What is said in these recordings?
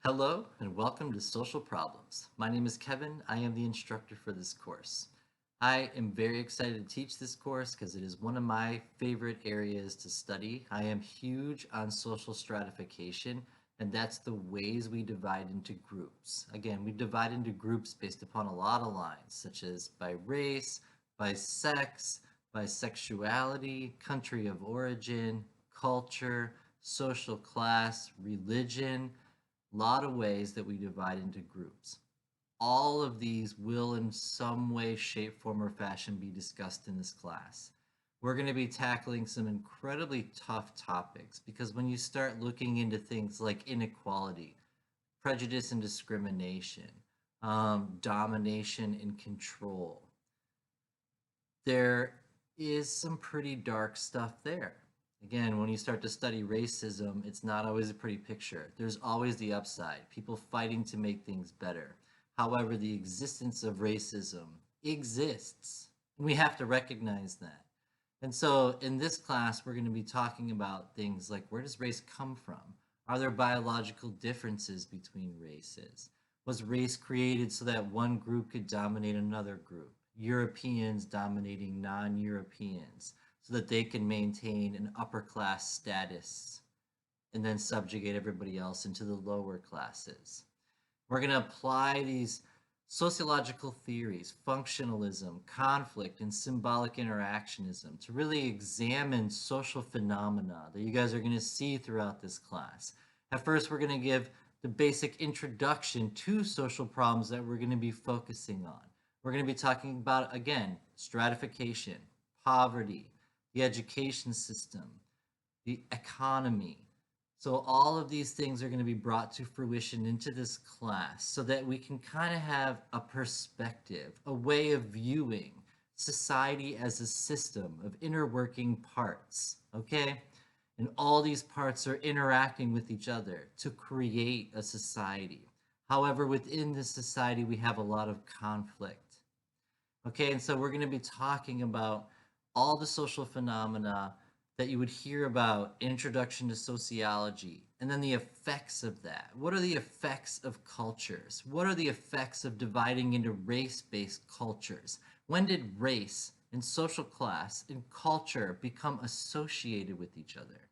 Hello and welcome to Social Problems. My name is Kevin. I am the instructor for this course. I am very excited to teach this course because it is one of my favorite areas to study. I am huge on social stratification, and that's the ways we divide into groups. Again, we divide into groups based upon a lot of lines, such as by race, by sex, by sexuality, country of origin, culture, social class, religion, lot of ways that we divide into groups. All of these will in some way, shape, form, or fashion be discussed in this class. We're going to be tackling some incredibly tough topics because when you start looking into things like inequality, prejudice and discrimination, domination and control, there is some pretty dark stuff there. Again, when you start to study racism, it's not always a pretty picture. There's always the upside, people fighting to make things better. However, the existence of racism exists, and we have to recognize that. And so in this class, we're going to be talking about things like, where does race come from? Are there biological differences between races? Was race created so that one group could dominate another group? Europeans dominating non-Europeans so that they can maintain an upper class status and then subjugate everybody else into the lower classes. We're going to apply these sociological theories, functionalism, conflict, and symbolic interactionism to really examine social phenomena that you guys are going to see throughout this class. At first, we're going to give the basic introduction to social problems that we're going to be focusing on. We're going to be talking about, again, stratification, poverty, the education system, the economy. So all of these things are going to be brought to fruition into this class so that we can kind of have a perspective, a way of viewing society as a system of interworking parts, okay? And all these parts are interacting with each other to create a society. However, within this society, we have a lot of conflict. Okay, and so we're going to be talking about all the social phenomena that you would hear about introduction to sociology, and then the effects of that. What are the effects of cultures? What are the effects of dividing into race-based cultures? When did race and social class and culture become associated with each other?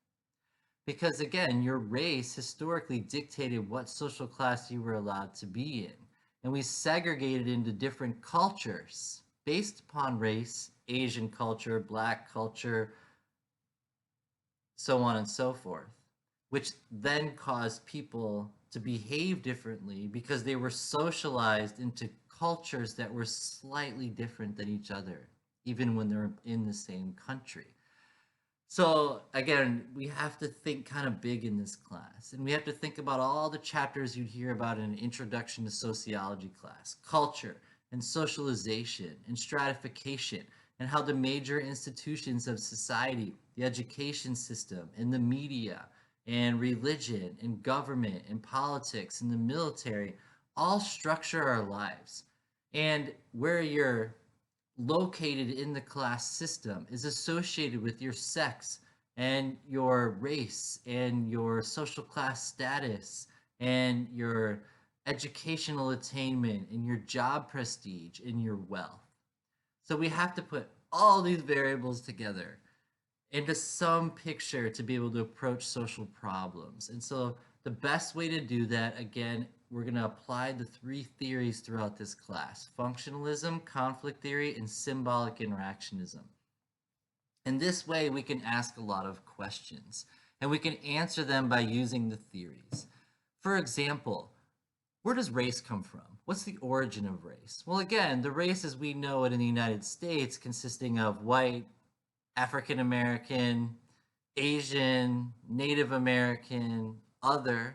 Because again, your race historically dictated what social class you were allowed to be in. And we segregated into different cultures based upon race, Asian culture, Black culture, so on and so forth, which then caused people to behave differently because they were socialized into cultures that were slightly different than each other, even when they're in the same country. So again, we have to think kind of big in this class, and we have to think about all the chapters you'd hear about in an introduction to sociology class, culture and socialization and stratification, and how the major institutions of society, the education system and the media and religion and government and politics and the military all structure our lives. And where you're located in the class system is associated with your sex and your race and your social class status and your educational attainment and your job prestige and your wealth. So we have to put all these variables together into some picture to be able to approach social problems. And so the best way to do that, again, we're going to apply the three theories throughout this class: functionalism, conflict theory, and symbolic interactionism. And this way we can ask a lot of questions and we can answer them by using the theories. For example, where does race come from? What's the origin of race? Well, again, the race as we know it in the United States, consisting of white, African American, Asian, Native American, other,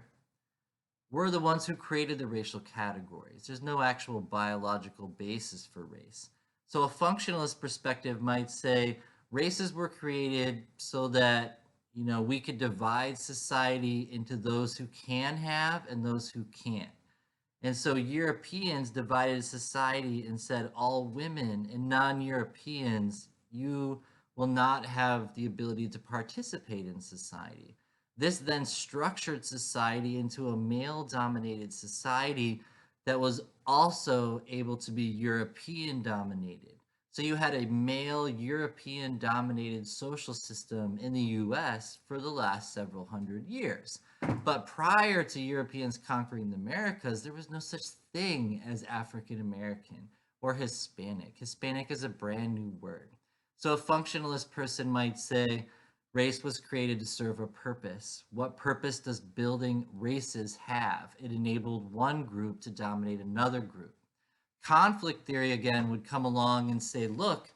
we're the ones who created the racial categories. There's no actual biological basis for race. So a functionalist perspective might say races were created so that, we could divide society into those who can have and those who can't. And so Europeans divided society and said all women and non-Europeans, you will not have the ability to participate in society. This then structured society into a male-dominated society that was also able to be European-dominated. So you had a male European-dominated social system in the US for the last several hundred years. But prior to Europeans conquering the Americas, there was no such thing as African American or Hispanic. Hispanic is a brand new word. So a functionalist person might say, race was created to serve a purpose. What purpose does building races have? It enabled one group to dominate another group. Conflict theory, again, would come along and say, look,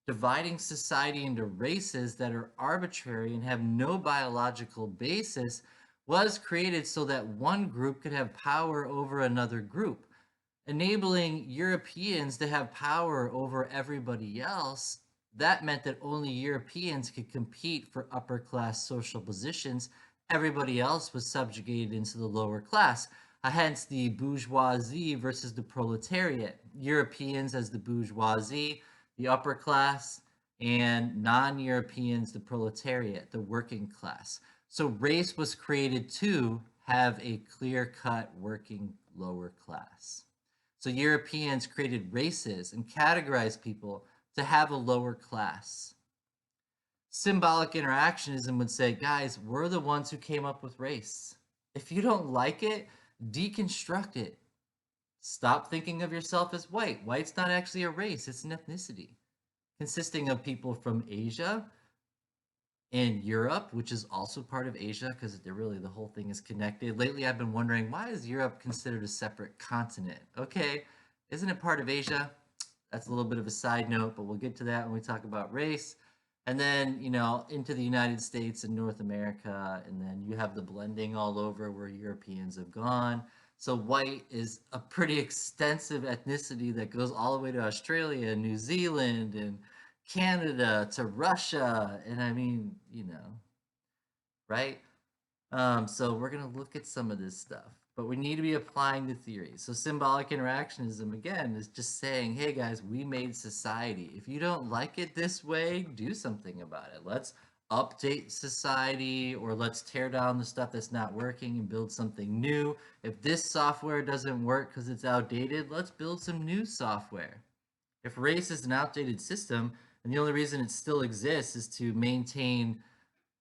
dividing society into races that are arbitrary and have no biological basis was created so that one group could have power over another group, enabling Europeans to have power over everybody else. That meant that only Europeans could compete for upper class social positions. Everybody else was subjugated into the lower class. Hence the bourgeoisie versus the proletariat. Europeans as the bourgeoisie, the upper class, and non-Europeans, the proletariat, the working class. So race was created to have a clear-cut working lower class. So Europeans created races and categorized people to have a lower class. Symbolic interactionism would say, guys, we're the ones who came up with race. If you don't like it, deconstruct it. Stop thinking of yourself as white. White's not actually a race, it's an ethnicity consisting of people from Asia and Europe, which is also part of Asia, because really the whole thing is connected. Lately, I've been wondering, why is Europe considered a separate continent? Okay, isn't it part of Asia? That's a little bit of a side note, but we'll get to that when we talk about race. And then, into the United States and North America, and then you have the blending all over where Europeans have gone. So white is a pretty extensive ethnicity that goes all the way to Australia and New Zealand and Canada to Russia. And I mean, right? So we're going to look at some of this stuff, but we need to be applying the theory. So symbolic interactionism, again, is just saying, hey guys, we made society. If you don't like it this way, do something about it. Let's update society, or let's tear down the stuff that's not working and build something new. If this software doesn't work because it's outdated, let's build some new software. If race is an outdated system, and the only reason it still exists is to maintain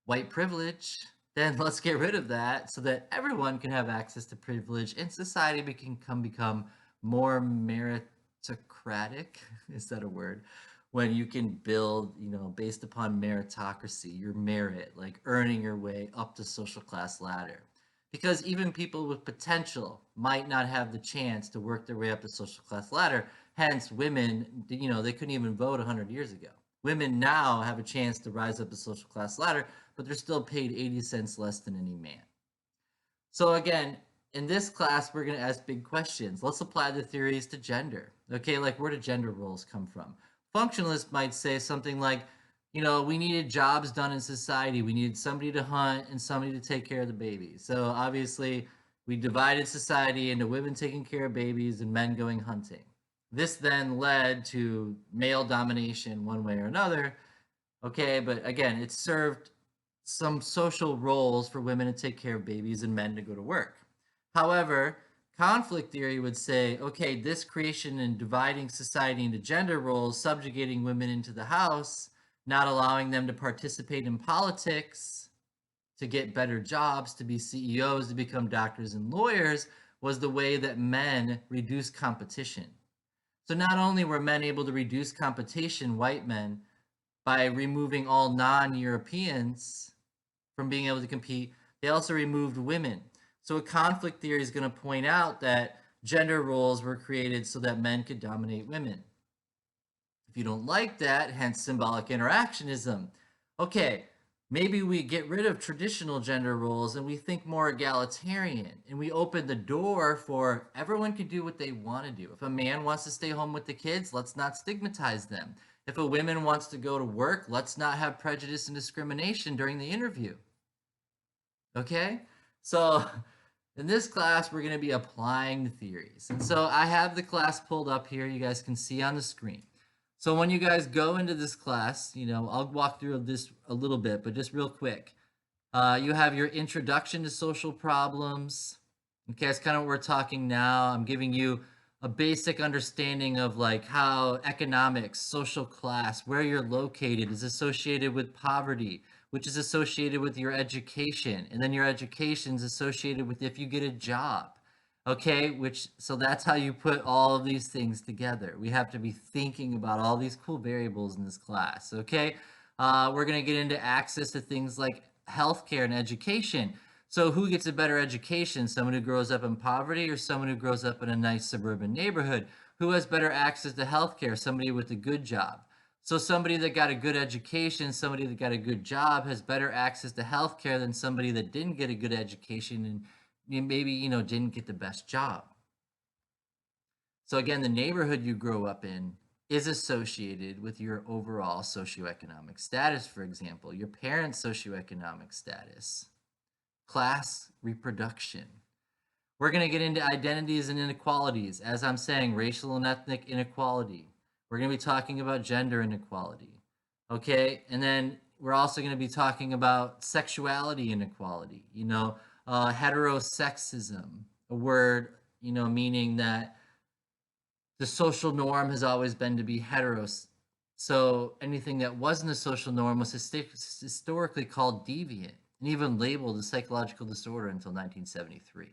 white privilege, then let's get rid of that so that everyone can have access to privilege and society can become more meritocratic. Is that a word? When you can build, based upon meritocracy, your merit, like earning your way up the social class ladder. Because even people with potential might not have the chance to work their way up the social class ladder. Hence, women, they couldn't even vote 100 years ago. Women now have a chance to rise up the social class ladder, but they're still paid 80 cents less than any man. So again, in this class, we're going to ask big questions. Let's apply the theories to gender. Okay, like where do gender roles come from? Functionalists might say something like, we needed jobs done in society. We needed somebody to hunt and somebody to take care of the babies. So obviously, we divided society into women taking care of babies and men going hunting. This then led to male domination one way or another. Okay, but again, it served some social roles for women to take care of babies and men to go to work. However, conflict theory would say, okay, this creation and dividing society into gender roles, subjugating women into the house, not allowing them to participate in politics, to get better jobs, to be CEOs, to become doctors and lawyers, was the way that men reduced competition. So not only were men able to reduce competition, white men, by removing all non-Europeans from being able to compete, they also removed women. So a conflict theory is going to point out that gender roles were created so that men could dominate women. If you don't like that, hence symbolic interactionism. Okay, maybe we get rid of traditional gender roles and we think more egalitarian, and we open the door for everyone can do what they want to do. If a man wants to stay home with the kids, let's not stigmatize them. If a woman wants to go to work, let's not have prejudice and discrimination during the interview. Okay? So in this class, we're going to be applying the theories. And so I have the class pulled up here. You guys can see on the screen. So when you guys go into this class, I'll walk through this a little bit, but just real quick. You have your introduction to social problems. Okay, that's kind of what we're talking now. I'm giving you a basic understanding of like how economics, social class, where you're located is associated with poverty, which is associated with your education. And then your education is associated with if you get a job. Okay, which so that's how you put all of these things together. We have to be thinking about all these cool variables in this class. Okay, we're going to get into access to things like healthcare and education. So who gets a better education? Someone who grows up in poverty or someone who grows up in a nice suburban neighborhood? Who has better access to healthcare? Somebody with a good job. So somebody that got a good education, somebody that got a good job has better access to healthcare than somebody that didn't get a good education and maybe, didn't get the best job. So again, the neighborhood you grow up in is associated with your overall socioeconomic status, for example, your parents' socioeconomic status, class, reproduction. We're going to get into identities and inequalities. As I'm saying, racial and ethnic inequality. We're going to be talking about gender inequality. Okay. And then we're also going to be talking about sexuality inequality, heterosexism, a word, meaning that the social norm has always been to be heteros. So anything that wasn't a social norm was historically called deviant and even labeled a psychological disorder until 1973.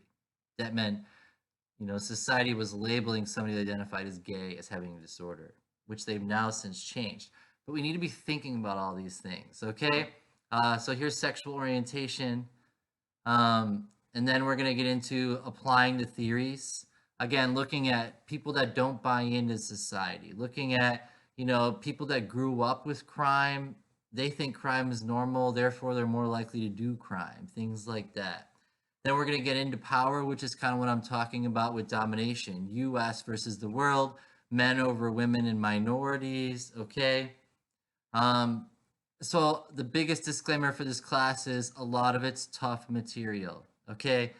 That meant, society was labeling somebody that identified as gay as having a disorder, which they've now since changed. But we need to be thinking about all these things, okay? So here's sexual orientation. And then we're going to get into applying the theories. Again, looking at people that don't buy into society, looking at, people that grew up with crime. They think crime is normal, therefore they're more likely to do crime, things like that. Then we're going to get into power, which is kind of what I'm talking about with domination. US versus the world, men over women and minorities, okay? So the biggest disclaimer for this class is a lot of it's tough material, okay?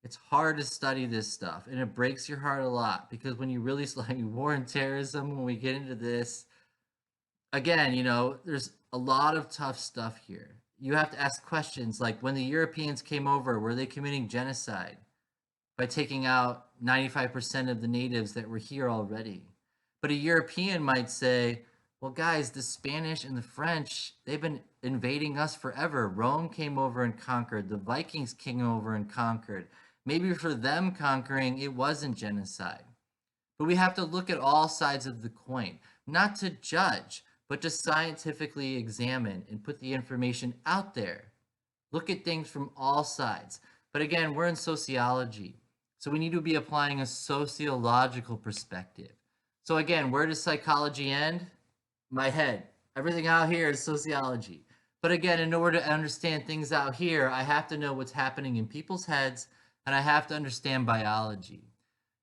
It's hard to study this stuff, and it breaks your heart a lot because when you really study war and terrorism, when we get into this, again, there's a lot of tough stuff here. You have to ask questions like when the Europeans came over, were they committing genocide by taking out 95% of the natives that were here already? But a European might say, well, guys, the Spanish and the French, they've been invading us forever. Rome came over and conquered. The Vikings came over and conquered. Maybe for them conquering, it wasn't genocide. But we have to look at all sides of the coin, not to judge, but to scientifically examine and put the information out there. Look at things from all sides. But again, we're in sociology, so we need to be applying a sociological perspective. So again, where does psychology end? My head. Everything out here is sociology. But again, in order to understand things out here, I have to know what's happening in people's heads, and I have to understand biology.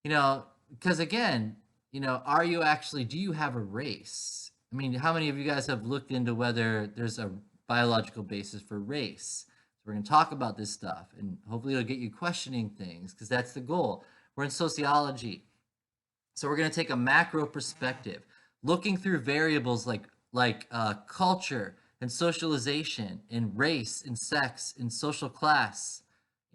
Because again, do you have a race? I mean, how many of you guys have looked into whether there's a biological basis for race? So we're going to talk about this stuff, and hopefully it'll get you questioning things, because that's the goal. We're in sociology. So we're going to take a macro perspective, looking through variables like culture and socialization and race and sex and social class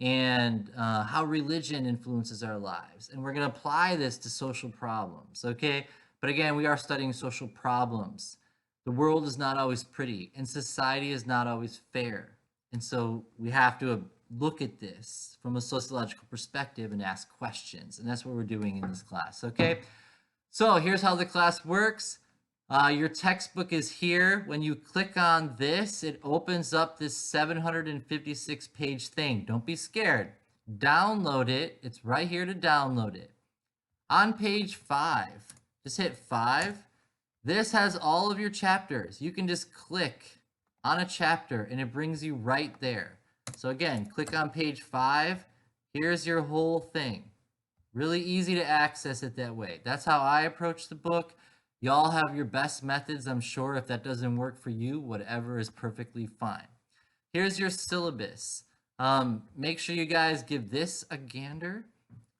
and how religion influences our lives. And we're going to apply this to social problems, okay? But again, we are studying social problems. The world is not always pretty, and society is not always fair. And so we have to look at this from a sociological perspective and ask questions. And that's what we're doing in this class, okay? So here's how the class works. Your textbook is here. When you click on this, it opens up this 756 page thing. Don't be scared. Download it. It's right here to download it. On page 5, just hit 5. This has all of your chapters. You can just click on a chapter and it brings you right there. So again, click on page 5. Here's your whole thing. Really easy to access it that way. That's how I approach the book. Y'all have your best methods, I'm sure. If that doesn't work for you, whatever is perfectly fine. Here's your syllabus. Make sure you guys give this a gander.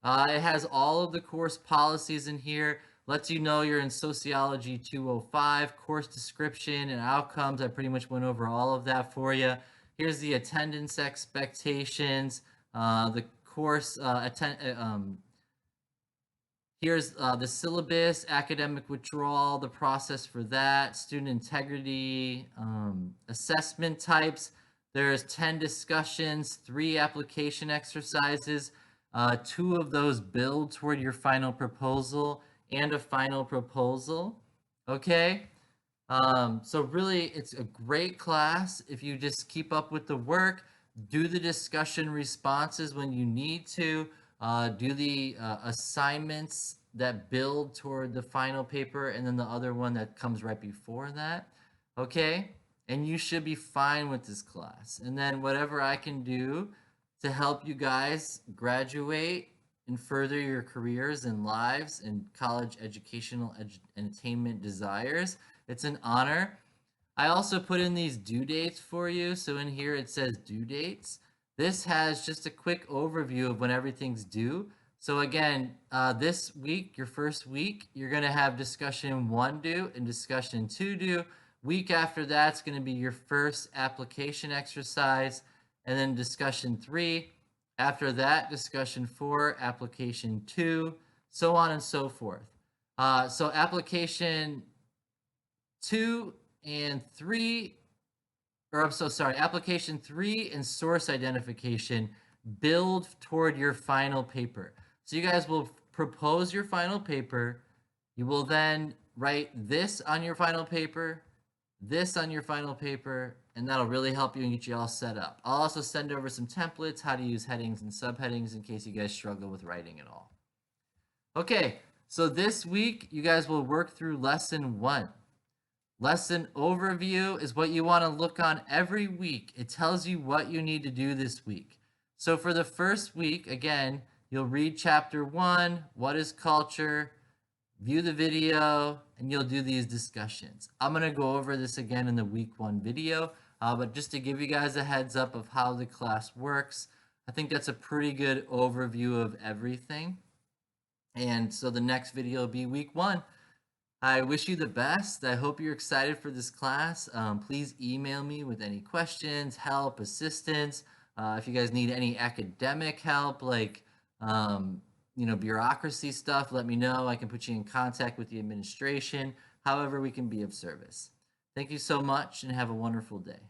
It has all of the course policies in here. Lets you know you're in Sociology 205, course description and outcomes. I pretty much went over all of that for you. Here's the attendance expectations, the course here's the syllabus, academic withdrawal, the process for that, student integrity, assessment types. There's 10 discussions, 3 application exercises. 2 of those build toward your final proposal and a final proposal. Okay? So really, it's a great class if you just keep up with the work, do the discussion responses when you need to, do the assignments that build toward the final paper, and then the other one that comes right before that. Okay? And you should be fine with this class. And then whatever I can do to help you guys graduate and further your careers and lives and college educational attainment desires, it's an honor. I also put in these due dates for you. So in here it says due dates. This has just a quick overview of when everything's due. So again, this week, your first week, you're going to have discussion 1 due and discussion 2 due. Week after that's going to be your first application exercise, and then discussion 3. After that, discussion 4, application 2, so on and so forth. So application 2 and 3, or I'm so sorry, application 3 and source identification build toward your final paper. So you guys will propose your final paper. You will then write this on your final paper, this on your final paper, and that'll really help you and get you all set up. I'll also send over some templates, how to use headings and subheadings in case you guys struggle with writing at all. Okay, so this week you guys will work through lesson 1. Lesson overview is what you want to look on every week. It tells you what you need to do this week. So for the first week, again, you'll read chapter 1, what is culture, view the video, and you'll do these discussions. I'm going to go over this again in the week 1 video, but just to give you guys a heads up of how the class works, I think that's a pretty good overview of everything. And so the next video will be week 1. I wish you the best. I hope you're excited for this class. Please email me with any questions, help, assistance. If you guys need any academic help, like bureaucracy stuff, let me know. I can put you in contact with the administration. However, we can be of service. Thank you so much and have a wonderful day.